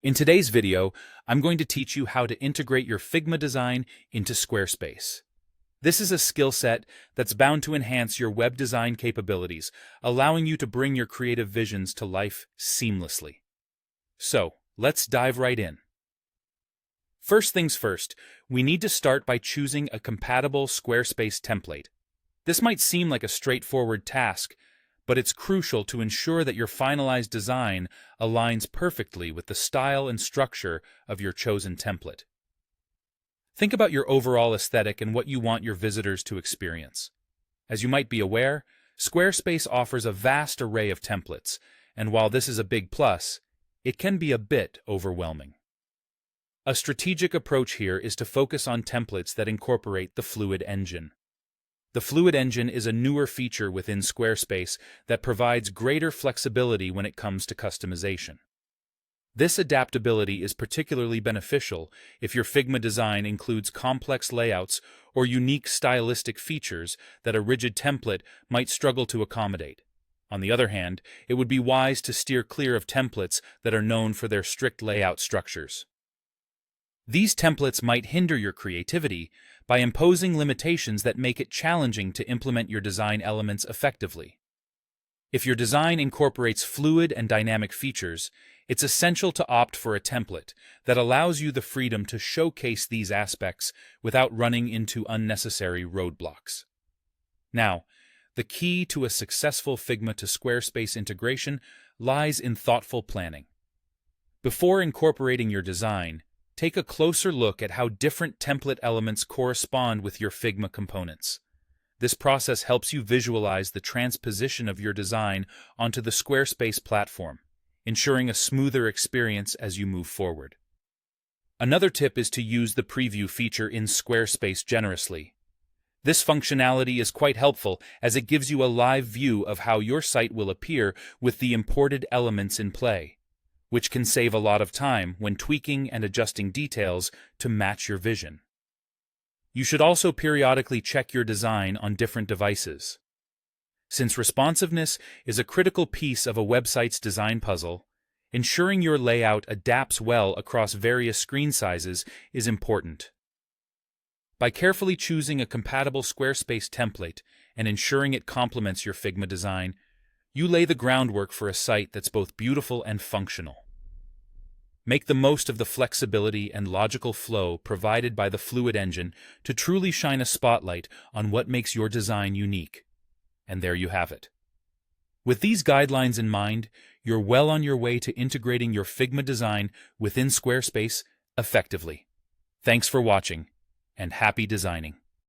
In today's video, I'm going to teach you how to integrate your Figma design into Squarespace. This is a skill set that's bound to enhance your web design capabilities, allowing you to bring your creative visions to life seamlessly. So, let's dive right in. First things first, we need to start by choosing a compatible Squarespace template. This might seem like a straightforward task, but it's crucial to ensure that your finalized design aligns perfectly with the style and structure of your chosen template. Think about your overall aesthetic and what you want your visitors to experience. As you might be aware, Squarespace offers a vast array of templates, and while this is a big plus, it can be a bit overwhelming. A strategic approach here is to focus on templates that incorporate the Fluid engine. The Fluid engine is a newer feature within Squarespace that provides greater flexibility when it comes to customization. This adaptability is particularly beneficial if your Figma design includes complex layouts or unique stylistic features that a rigid template might struggle to accommodate. On the other hand, it would be wise to steer clear of templates that are known for their strict layout structures. These templates might hinder your creativity by imposing limitations that make it challenging to implement your design elements effectively. If your design incorporates fluid and dynamic features, it's essential to opt for a template that allows you the freedom to showcase these aspects without running into unnecessary roadblocks. Now, the key to a successful Figma to Squarespace integration lies in thoughtful planning. Before incorporating your design, take a closer look at how different template elements correspond with your Figma components. This process helps you visualize the transposition of your design onto the Squarespace platform, ensuring a smoother experience as you move forward. Another tip is to use the preview feature in Squarespace generously. This functionality is quite helpful as it gives you a live view of how your site will appear with the imported elements in play, which can save a lot of time when tweaking and adjusting details to match your vision. You should also periodically check your design on different devices. Since responsiveness is a critical piece of a website's design puzzle, ensuring your layout adapts well across various screen sizes is important. By carefully choosing a compatible Squarespace template and ensuring it complements your Figma design, you lay the groundwork for a site that's both beautiful and functional. Make the most of the flexibility and logical flow provided by the Fluid engine to truly shine a spotlight on what makes your design unique. And there you have it. With these guidelines in mind, you're well on your way to integrating your Figma design within Squarespace effectively. Thanks for watching, and happy designing.